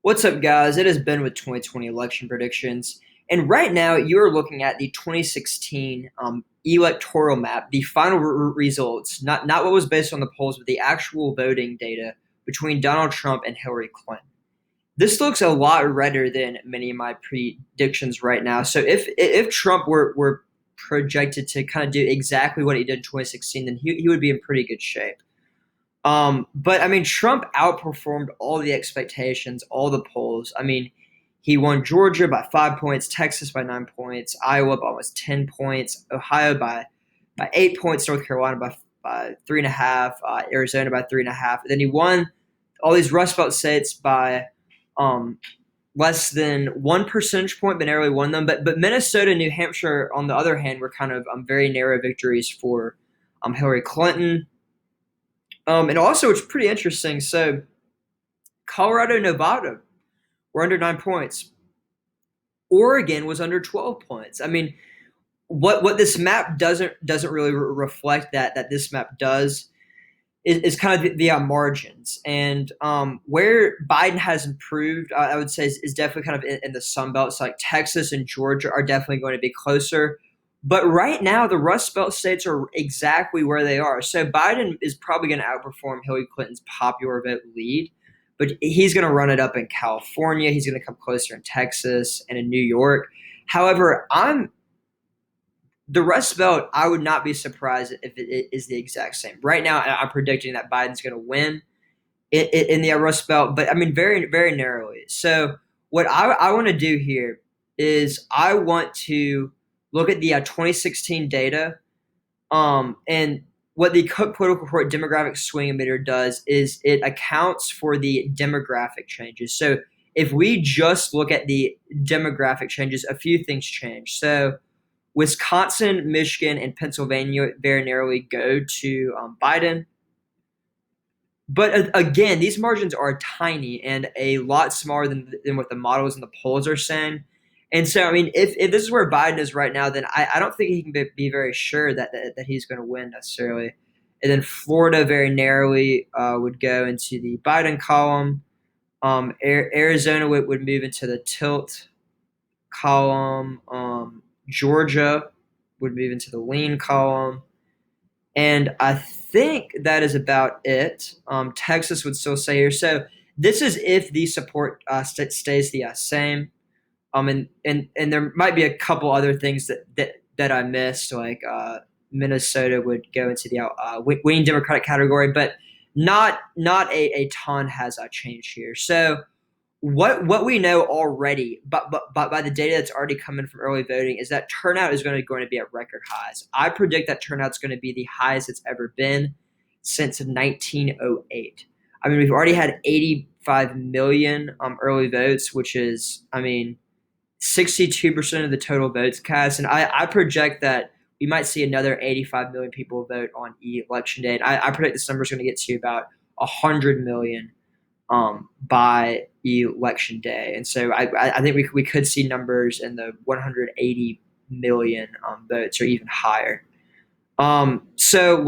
What's up, guys? It has been with 2020 election predictions. And right now, you're looking at the 2016 electoral map, the final results, not what was based on the polls, but the actual voting data between Donald Trump and Hillary Clinton. This looks a lot redder than many of my predictions right now. So if Trump were projected to kind of do exactly what he did in 2016, then he would be in pretty good shape. But I mean, Trump outperformed all the expectations, all the polls. I mean, he won Georgia by 5 points, Texas by 9 points, Iowa by almost 10 points, Ohio by 8 points, North Carolina by 3.5, Arizona by 3.5. Then he won all these Rust Belt states by um, less than 1 percentage point, but narrowly won them. But Minnesota, New Hampshire, on the other hand, were kind of very narrow victories for Hillary Clinton. And also, it's pretty interesting. So, Colorado, Nevada were under 9 points. Oregon was under 12 points. I mean, what this map doesn't really reflect that this map does is kind of the margins and where Biden has improved. I would say is definitely kind of in the Sun Belt. So like Texas and Georgia are definitely going to be closer. But right now, the Rust Belt states are exactly where they are. So Biden is probably going to outperform Hillary Clinton's popular vote lead, but he's going to run it up in California. He's going to come closer in Texas and in New York. However, the Rust Belt, I would not be surprised if it is the exact same. Right now, I'm predicting that Biden's going to win in the Rust Belt, but I mean, very, very narrowly. So, what I want to do here is I want to look at the 2016 data, and what the Cook Political Report Demographic Swing Emitter does is it accounts for the demographic changes. So, if we just look at the demographic changes, a few things change. So, Wisconsin, Michigan, and Pennsylvania very narrowly go to Biden. But again, these margins are tiny and a lot smaller than what the models and the polls are saying. And so, I mean, if this is where Biden is right now, then I don't think he can be very sure that he's going to win necessarily. And then Florida very narrowly would go into the Biden column. Arizona would move into the tilt column. Georgia would move into the lean column. And I think that is about it. Texas would still stay here. So this is if the support stays the same. And there might be a couple other things that I missed, like Minnesota would go into the winning Democratic category, but not a ton has changed here. So what we know already, but by the data that's already coming from early voting, is that turnout is going to be at record highs. I predict that turnout's going to be the highest it's ever been since 1908. I mean, we've already had 85 million early votes, which is, I mean, 62% of the total votes cast, and I project that we might see another 85 million people vote on election day. And I predict this number is going to get to about 100 million by election day. And so I think we could see numbers in the 180 million votes or even higher. So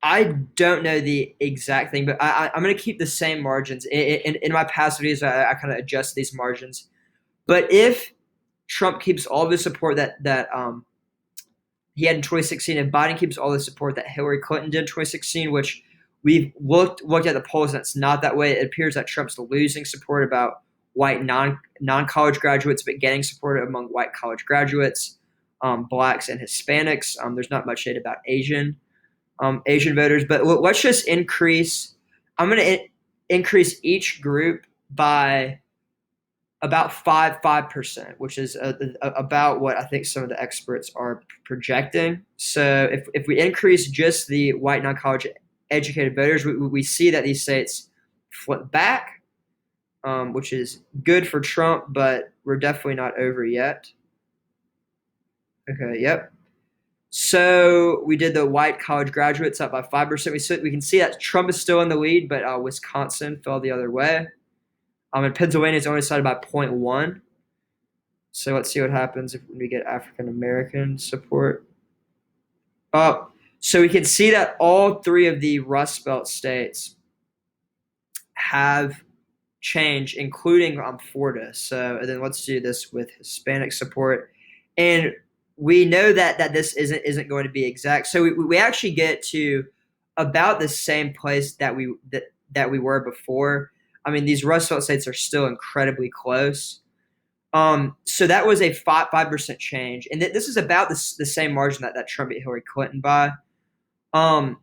I don't know the exact thing, but I'm going to keep the same margins. In my past videos, I kind of adjust these margins. But if Trump keeps all the support that he had in 2016, and Biden keeps all the support that Hillary Clinton did in 2016, which we've looked at the polls, and it's not that way. It appears that Trump's losing support about white non-college graduates, but getting support among white college graduates, blacks, and Hispanics. There's not much data about Asian voters, but let's just increase. I'm going to increase each group by about 5%, which is about what I think some of the experts are projecting. So if we increase just the white non-college educated voters, we see that these states flip back, which is good for Trump, but we're definitely not over yet. Okay, yep. So we did the white college graduates up by 5%. We can see that Trump is still in the lead, but Wisconsin fell the other way. And Pennsylvania is only decided by 0.1. So let's see what happens if we get African American support. So we can see that all three of the Rust Belt states have change, including Florida. So and then let's do this with Hispanic support, and we know that this isn't going to be exact. So we actually get to about the same place that we were before. I mean, these Rust Belt states are still incredibly close. So that was a 5% change, and this is about the same margin that Trump beat Hillary Clinton by. Um,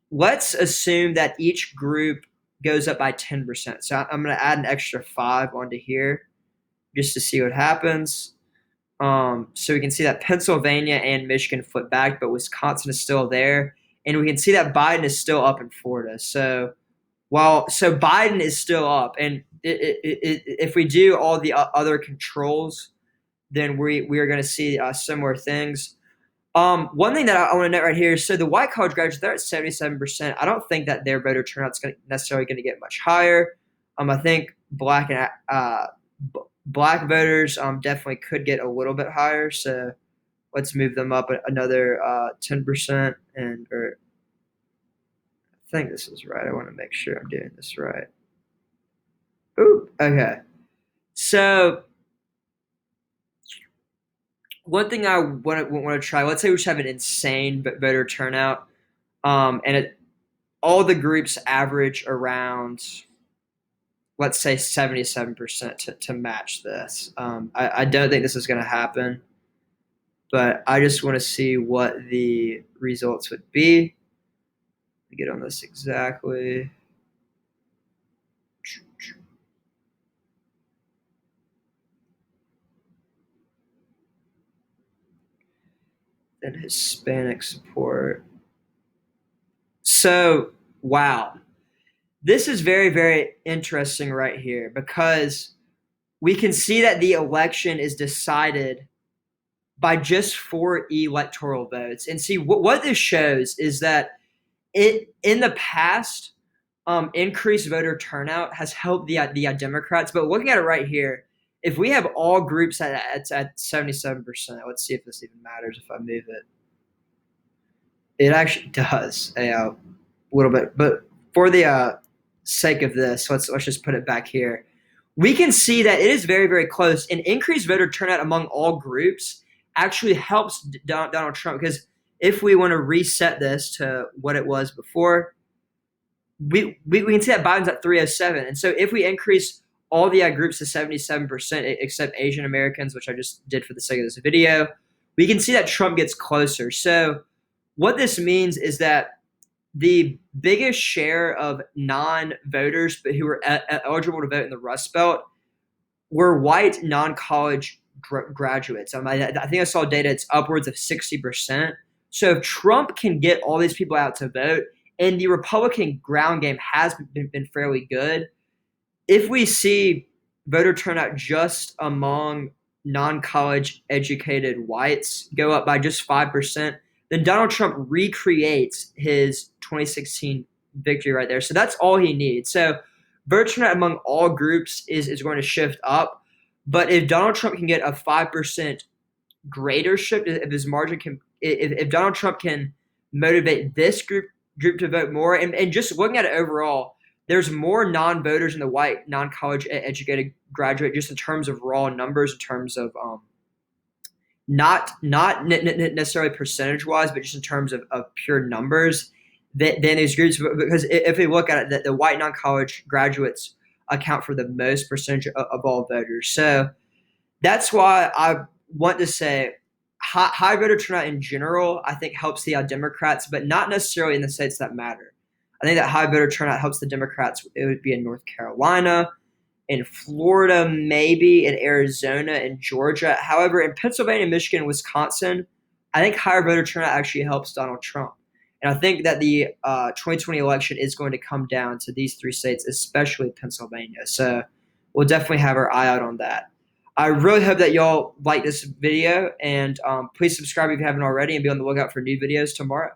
let's assume that each group goes up by 10%. So I'm going to add an extra 5 onto here just to see what happens. So we can see that Pennsylvania and Michigan flip back, but Wisconsin is still there. And we can see that Biden is still up in Florida. So Biden is still up, and if we do all the other controls, then we are going to see similar things. One thing that I want to note right here, so the white college graduates, they're at 77%. I don't think that their voter turnout's necessarily going to get much higher. I think black voters definitely could get a little bit higher. So let's move them up another 10%. Or I think this is right. I want to make sure I'm doing this right. Ooh, okay. So one thing I want to try. Let's say we just have an insane voter turnout, and all the groups average around, let's say 77% to match this. I don't think this is going to happen, but I just want to see what the results would be. Let me get on this exactly. And Hispanic support. So, wow. This is very, very interesting right here because we can see that the election is decided by just 4 electoral votes. And see, what this shows is that in the past, increased voter turnout has helped the Democrats. But looking at it right here, if we have all groups at 77%, let's see if this even matters if I move it. It actually does a little bit, but for the sake of this, let's just put it back here. We can see that it is very, very close. And increased voter turnout among all groups actually helps Donald Trump, because if we want to reset this to what it was before, we can see that Biden's at 307. And so if we increase all the groups to 77%, except Asian Americans, which I just did for the sake of this video, we can see that Trump gets closer. So what this means is that the biggest share of non-voters but who were eligible to vote in the Rust Belt were white non-college graduates. I think I saw data, it's upwards of 60%. So if Trump can get all these people out to vote, and the Republican ground game has been fairly good, if we see voter turnout just among non-college educated whites go up by just 5%, then Donald Trump recreates his 2016 victory right there. So that's all he needs. So voter turnout among all groups is going to shift up. But if Donald Trump can get a 5% greater shift, if his margin can, if Donald Trump can motivate this group to vote more, and just looking at it overall, there's more non-voters in the white non-college educated graduate, just in terms of raw numbers, in terms of not necessarily percentage wise, but just in terms of pure numbers, than these groups. Because if we look at it, the white non-college graduates account for the most percentage of all voters. So that's why I want to say high voter turnout in general, I think, helps the Democrats, but not necessarily in the states that matter. I think that high voter turnout helps the Democrats. It would be in North Carolina, in Florida, maybe in Arizona and Georgia. However, in Pennsylvania, Michigan, and Wisconsin, I think higher voter turnout actually helps Donald Trump. And I think that the 2020 election is going to come down to these 3 states, especially Pennsylvania. So we'll definitely have our eye out on that. I really hope that y'all like this video, and please subscribe if you haven't already, and be on the lookout for new videos tomorrow.